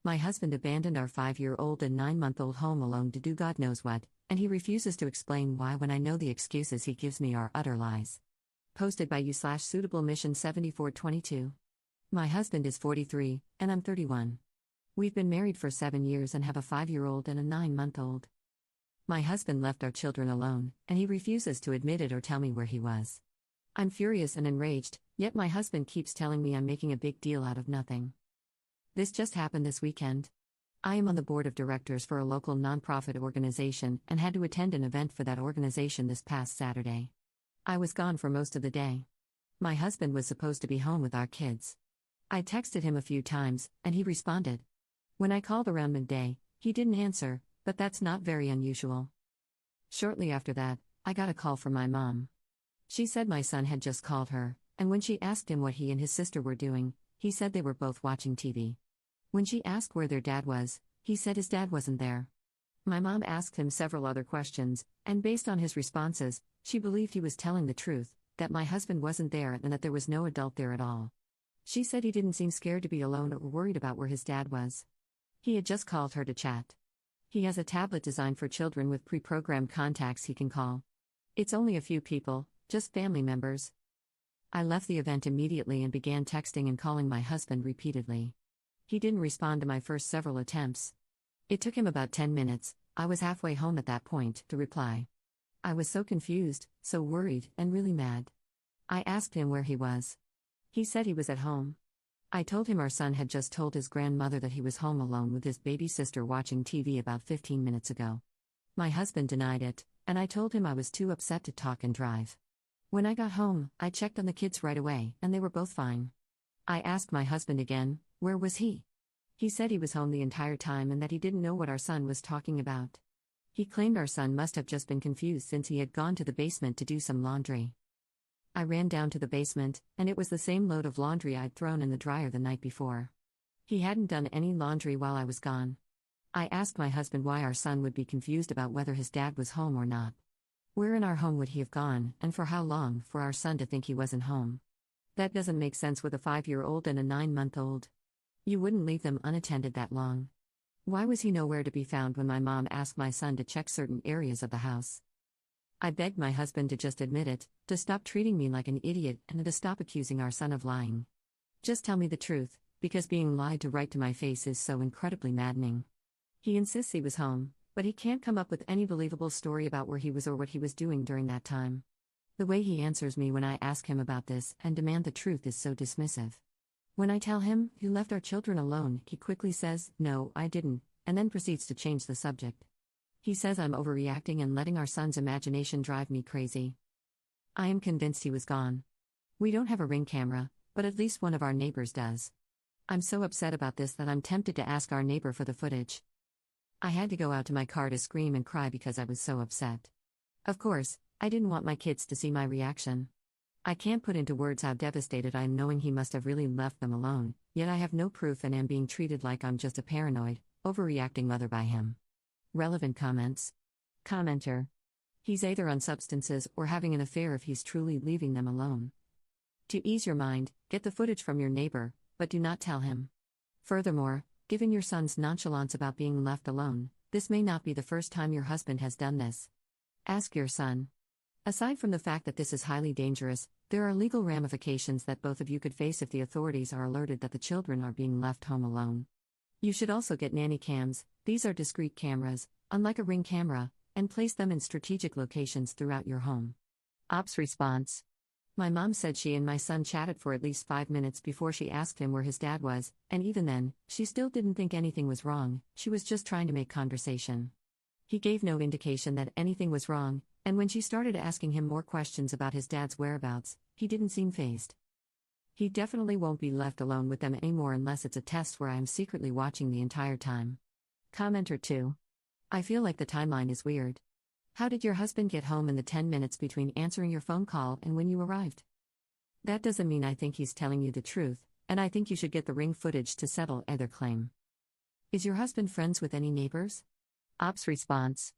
My husband abandoned our 5-year-old and 9-month-old home alone to do God knows what, and he refuses to explain why when I know the excuses he gives me are utter lies. Posted by you/suitable mission 7422. My husband is 43, and I'm 31. We've been married for 7 years and have a 5-year-old and a 9-month-old. My husband left our children alone, and he refuses to admit it or tell me where he was. I'm furious and enraged, yet my husband keeps telling me I'm making a big deal out of nothing. This just happened this weekend. I am on the board of directors for a local nonprofit organization and had to attend an event for that organization this past Saturday. I was gone for most of the day. My husband was supposed to be home with our kids. I texted him a few times, and he responded. When I called around midday, he didn't answer, but that's not very unusual. Shortly after that, I got a call from my mom. She said my son had just called her, and when she asked him what he and his sister were doing, he said they were both watching TV. When she asked where their dad was, he said his dad wasn't there. My mom asked him several other questions, and based on his responses, she believed he was telling the truth, that my husband wasn't there and that there was no adult there at all. She said he didn't seem scared to be alone or worried about where his dad was. He had just called her to chat. He has a tablet designed for children with pre-programmed contacts he can call. It's only a few people, just family members. I left the event immediately and began texting and calling my husband repeatedly. He didn't respond to my first several attempts. It took him about 10 minutes, I was halfway home at that point, to reply. I was so confused, so worried, and really mad. I asked him where he was. He said he was at home. I told him our son had just told his grandmother that he was home alone with his baby sister watching TV about 15 minutes ago. My husband denied it, and I told him I was too upset to talk and drive. When I got home, I checked on the kids right away, and they were both fine. I asked my husband again, where was he? He said he was home the entire time and that he didn't know what our son was talking about. He claimed our son must have just been confused since he had gone to the basement to do some laundry. I ran down to the basement, and it was the same load of laundry I'd thrown in the dryer the night before. He hadn't done any laundry while I was gone. I asked my husband why our son would be confused about whether his dad was home or not. Where in our home would he have gone, and for how long, for our son to think he wasn't home? That doesn't make sense with a 5-year-old and a 9-month-old. You wouldn't leave them unattended that long. Why was he nowhere to be found when my mom asked my son to check certain areas of the house? I begged my husband to just admit it, to stop treating me like an idiot, and to stop accusing our son of lying. Just tell me the truth, because being lied to right to my face is so incredibly maddening. He insists he was home, but he can't come up with any believable story about where he was or what he was doing during that time. The way he answers me when I ask him about this and demand the truth is so dismissive. When I tell him, "You left our children alone," he quickly says, "No, I didn't," and then proceeds to change the subject. He says I'm overreacting and letting our son's imagination drive me crazy. I am convinced he was gone. We don't have a Ring camera, but at least one of our neighbors does. I'm so upset about this that I'm tempted to ask our neighbor for the footage. I had to go out to my car to scream and cry because I was so upset. Of course, I didn't want my kids to see my reaction. I can't put into words how devastated I am knowing he must have really left them alone, yet I have no proof and am being treated like I'm just a paranoid, overreacting mother by him. Relevant comments. Commenter. He's either on substances or having an affair if he's truly leaving them alone. To ease your mind, get the footage from your neighbor, but do not tell him. Furthermore, given your son's nonchalance about being left alone, this may not be the first time your husband has done this. Ask your son. Aside from the fact that this is highly dangerous, there are legal ramifications that both of you could face if the authorities are alerted that the children are being left home alone. You should also get nanny cams. These are discrete cameras, unlike a Ring camera, and place them in strategic locations throughout your home. Ops response. My mom said she and my son chatted for at least 5 minutes before she asked him where his dad was, and even then, she still didn't think anything was wrong, she was just trying to make conversation. He gave no indication that anything was wrong, and when she started asking him more questions about his dad's whereabouts, he didn't seem fazed. He definitely won't be left alone with them anymore unless it's a test where I am secretly watching the entire time. Commenter 2. I feel like the timeline is weird. How did your husband get home in the 10 minutes between answering your phone call and when you arrived? That doesn't mean I think he's telling you the truth, and I think you should get the Ring footage to settle either claim. Is your husband friends with any neighbors? Ops response.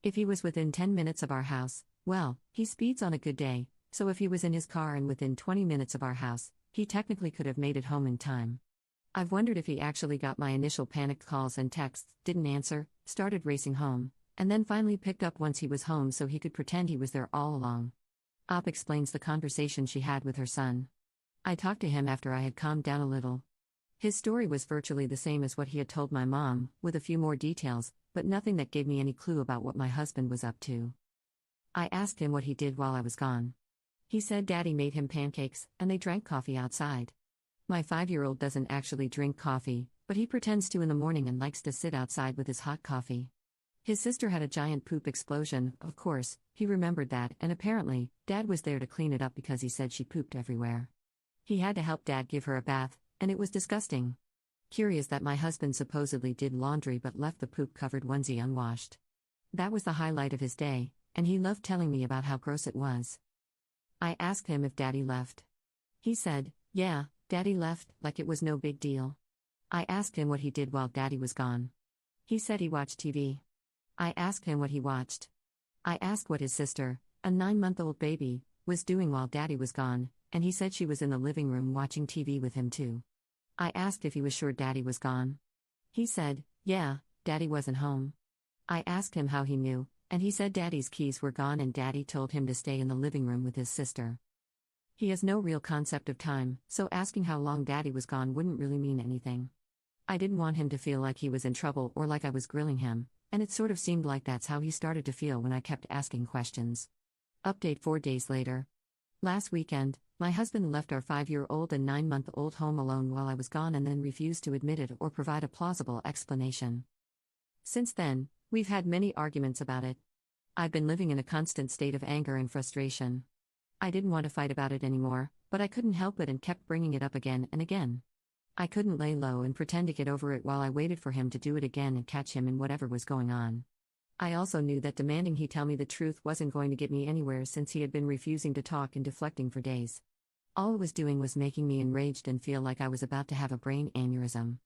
If he was within 10 minutes of our house, well, he speeds on a good day, so if he was in his car and within 20 minutes of our house, he technically could have made it home in time. I've wondered if he actually got my initial panicked calls and texts, didn't answer, started racing home, and then finally picked up once he was home so he could pretend he was there all along. Op explains the conversation she had with her son. I talked to him after I had calmed down a little. His story was virtually the same as what he had told my mom, with a few more details, but nothing that gave me any clue about what my husband was up to. I asked him what he did while I was gone. He said Daddy made him pancakes, and they drank coffee outside. My 5-year-old doesn't actually drink coffee, but he pretends to in the morning and likes to sit outside with his hot coffee. His sister had a giant poop explosion, of course, he remembered that, and apparently, Dad was there to clean it up because he said she pooped everywhere. He had to help Dad give her a bath, and it was disgusting. Curious that my husband supposedly did laundry but left the poop-covered onesie unwashed. That was the highlight of his day, and he loved telling me about how gross it was. I asked him if Daddy left. He said, yeah, Daddy left, like it was no big deal. I asked him what he did while Daddy was gone. He said he watched TV. I asked him what he watched. I asked what his sister, a 9-month-old baby, was doing while Daddy was gone, and he said she was in the living room watching TV with him too. I asked if he was sure Daddy was gone. He said, yeah, Daddy wasn't home. I asked him how he knew, and he said Daddy's keys were gone and Daddy told him to stay in the living room with his sister. He has no real concept of time, so asking how long Daddy was gone wouldn't really mean anything. I didn't want him to feel like he was in trouble or like I was grilling him, and it sort of seemed like that's how he started to feel when I kept asking questions. Update 4 days later. Last weekend, my husband left our 5-year-old and 9-month-old home alone while I was gone and then refused to admit it or provide a plausible explanation. Since then, we've had many arguments about it. I've been living in a constant state of anger and frustration. I didn't want to fight about it anymore, but I couldn't help it and kept bringing it up again and again. I couldn't lay low and pretend to get over it while I waited for him to do it again and catch him in whatever was going on. I also knew that demanding he tell me the truth wasn't going to get me anywhere since he had been refusing to talk and deflecting for days. All it was doing was making me enraged and feel like I was about to have a brain aneurysm.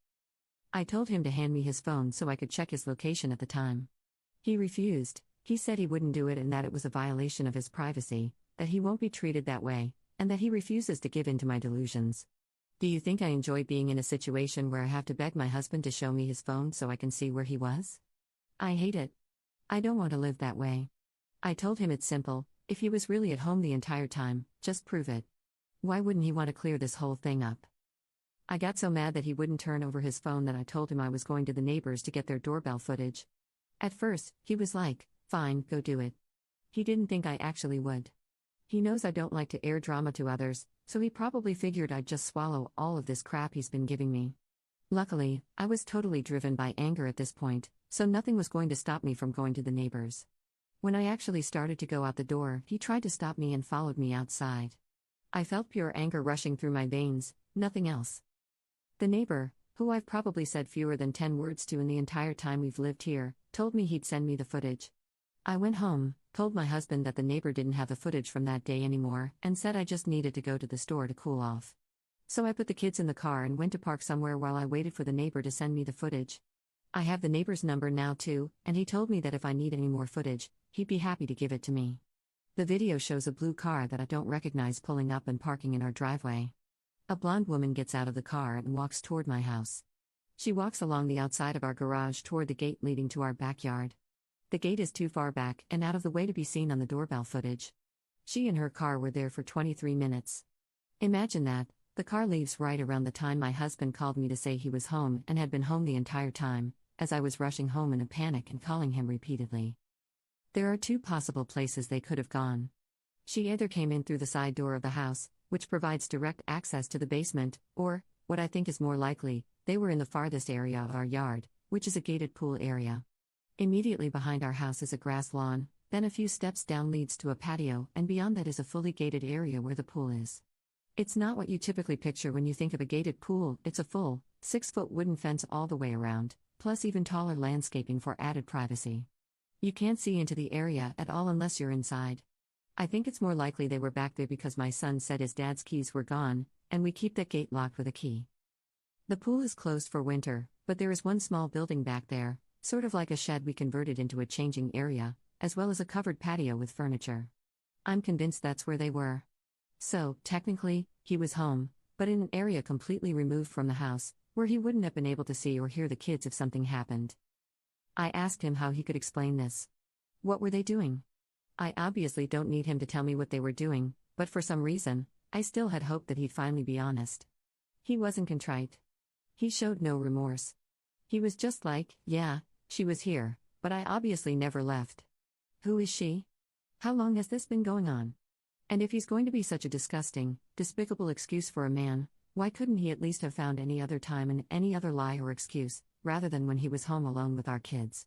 I told him to hand me his phone so I could check his location at the time. He refused. He said he wouldn't do it and that it was a violation of his privacy, that he won't be treated that way, and that he refuses to give in to my delusions. Do you think I enjoy being in a situation where I have to beg my husband to show me his phone so I can see where he was? I hate it. I don't want to live that way. I told him it's simple, if he was really at home the entire time, just prove it. Why wouldn't he want to clear this whole thing up? I got so mad that he wouldn't turn over his phone that I told him I was going to the neighbors to get their doorbell footage. At first, he was like, fine, go do it. He didn't think I actually would. He knows I don't like to air drama to others, so he probably figured I'd just swallow all of this crap he's been giving me. Luckily, I was totally driven by anger at this point, so nothing was going to stop me from going to the neighbors. When I actually started to go out the door, he tried to stop me and followed me outside. I felt pure anger rushing through my veins, nothing else. The neighbor, who I've probably said fewer than 10 words to in the entire time we've lived here, told me he'd send me the footage. I went home, told my husband that the neighbor didn't have the footage from that day anymore, and said I just needed to go to the store to cool off. So I put the kids in the car and went to park somewhere while I waited for the neighbor to send me the footage. I have the neighbor's number now too, and he told me that if I need any more footage, he'd be happy to give it to me. The video shows a blue car that I don't recognize pulling up and parking in our driveway. A blonde woman gets out of the car and walks toward my house. She walks along the outside of our garage toward the gate leading to our backyard. The gate is too far back and out of the way to be seen on the doorbell footage. She and her car were there for 23 minutes. Imagine that, the car leaves right around the time my husband called me to say he was home and had been home the entire time, as I was rushing home in a panic and calling him repeatedly. There are 2 possible places they could have gone. She either came in through the side door of the house, which provides direct access to the basement, or, what I think is more likely, they were in the farthest area of our yard, which is a gated pool area. Immediately behind our house is a grass lawn, then a few steps down leads to a patio, and beyond that is a fully gated area where the pool is. It's not what you typically picture when you think of a gated pool, it's a full, 6-foot wooden fence all the way around, plus even taller landscaping for added privacy. You can't see into the area at all unless you're inside. I think it's more likely they were back there because my son said his dad's keys were gone, and we keep that gate locked with a key. The pool is closed for winter, but there is one small building back there, sort of like a shed we converted into a changing area, as well as a covered patio with furniture. I'm convinced that's where they were. So, technically, he was home, but in an area completely removed from the house, where he wouldn't have been able to see or hear the kids if something happened. I asked him how he could explain this. What were they doing? I obviously don't need him to tell me what they were doing, but for some reason, I still had hoped that he'd finally be honest. He wasn't contrite. He showed no remorse. He was just like, yeah, she was here, but I obviously never left. Who is she? How long has this been going on? And if he's going to be such a disgusting, despicable excuse for a man, why couldn't he at least have found any other time and any other lie or excuse, rather than when he was home alone with our kids?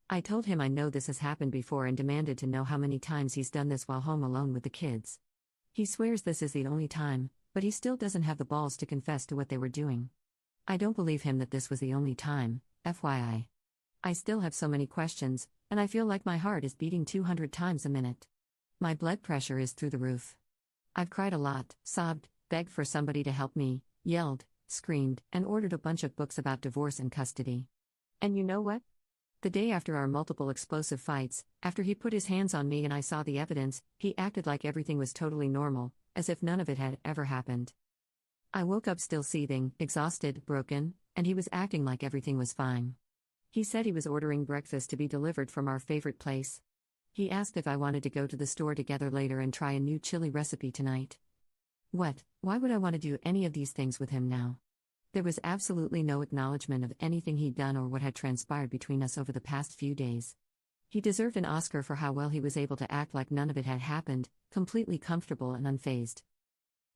I told him I know this has happened before and demanded to know how many times he's done this while home alone with the kids. He swears this is the only time, but he still doesn't have the balls to confess to what they were doing. I don't believe him that this was the only time, FYI. I still have so many questions, and I feel like my heart is beating 200 times a minute. My blood pressure is through the roof. I've cried a lot, sobbed, begged for somebody to help me, yelled, screamed, and ordered a bunch of books about divorce and custody. And you know what? The day after our multiple explosive fights, after he put his hands on me and I saw the evidence, he acted like everything was totally normal, as if none of it had ever happened. I woke up still seething, exhausted, broken, and he was acting like everything was fine. He said he was ordering breakfast to be delivered from our favorite place. He asked if I wanted to go to the store together later and try a new chili recipe tonight. What? Why would I want to do any of these things with him now? There was absolutely no acknowledgement of anything he'd done or what had transpired between us over the past few days. He deserved an Oscar for how well he was able to act like none of it had happened, completely comfortable and unfazed.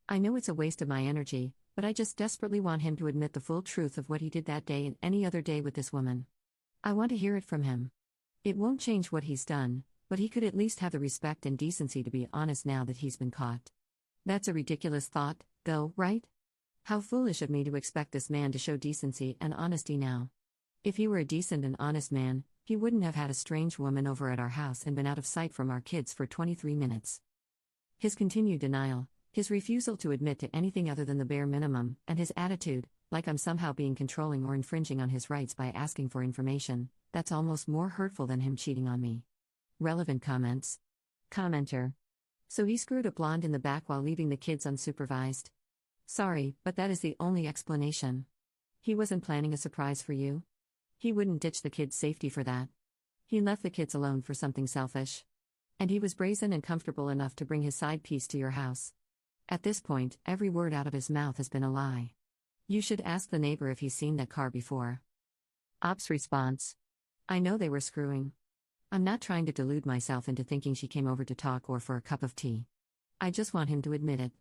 I know it's a waste of my energy, but I just desperately want him to admit the full truth of what he did that day and any other day with this woman. I want to hear it from him. It won't change what he's done, but he could at least have the respect and decency to be honest now that he's been caught. That's a ridiculous thought, though, right? How foolish of me to expect this man to show decency and honesty now. If he were a decent and honest man, he wouldn't have had a strange woman over at our house and been out of sight from our kids for 23 minutes. His continued denial, his refusal to admit to anything other than the bare minimum, and his attitude, like I'm somehow being controlling or infringing on his rights by asking for information, that's almost more hurtful than him cheating on me. Relevant comments. Commenter. So he screwed a blonde in the back while leaving the kids unsupervised. Sorry, but that is the only explanation. He wasn't planning a surprise for you? He wouldn't ditch the kids' safety for that. He left the kids alone for something selfish. And he was brazen and comfortable enough to bring his side piece to your house. At this point, every word out of his mouth has been a lie. You should ask the neighbor if he's seen that car before. Ops response. I know they were screwing. I'm not trying to delude myself into thinking she came over to talk or for a cup of tea. I just want him to admit it.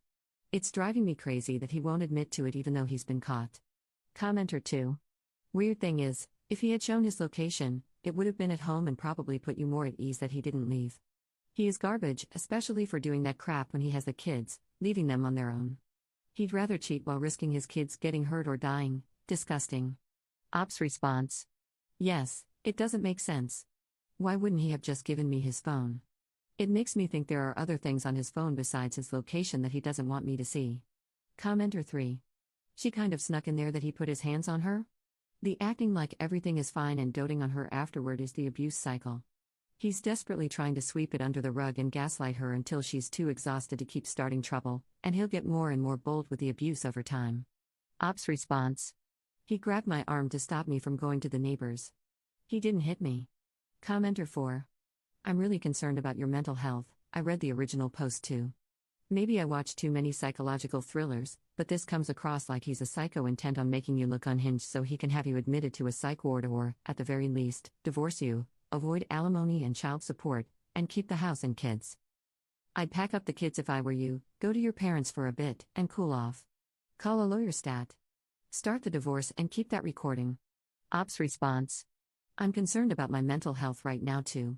It's driving me crazy that he won't admit to it even though he's been caught. Commenter 2. Weird thing is, if he had shown his location, it would have been at home and probably put you more at ease that he didn't leave. He is garbage, especially for doing that crap when he has the kids, leaving them on their own. He'd rather cheat while risking his kids getting hurt or dying. Disgusting. Ops response. Yes, it doesn't make sense. Why wouldn't he have just given me his phone? It makes me think there are other things on his phone besides his location that he doesn't want me to see. Commenter 3. She kind of snuck in there that he put his hands on her? The acting like everything is fine and doting on her afterward is the abuse cycle. He's desperately trying to sweep it under the rug and gaslight her until she's too exhausted to keep starting trouble, and he'll get more and more bold with the abuse over time. Ops response. He grabbed my arm to stop me from going to the neighbors. He didn't hit me. Commenter 4. I'm really concerned about your mental health. I read the original post too. Maybe I watch too many psychological thrillers, but this comes across like he's a psycho intent on making you look unhinged so he can have you admitted to a psych ward or, at the very least, divorce you, avoid alimony and child support, and keep the house and kids. I'd pack up the kids if I were you, go to your parents for a bit, and cool off. Call a lawyer stat. Start the divorce and keep that recording. Ops response. I'm concerned about my mental health right now too.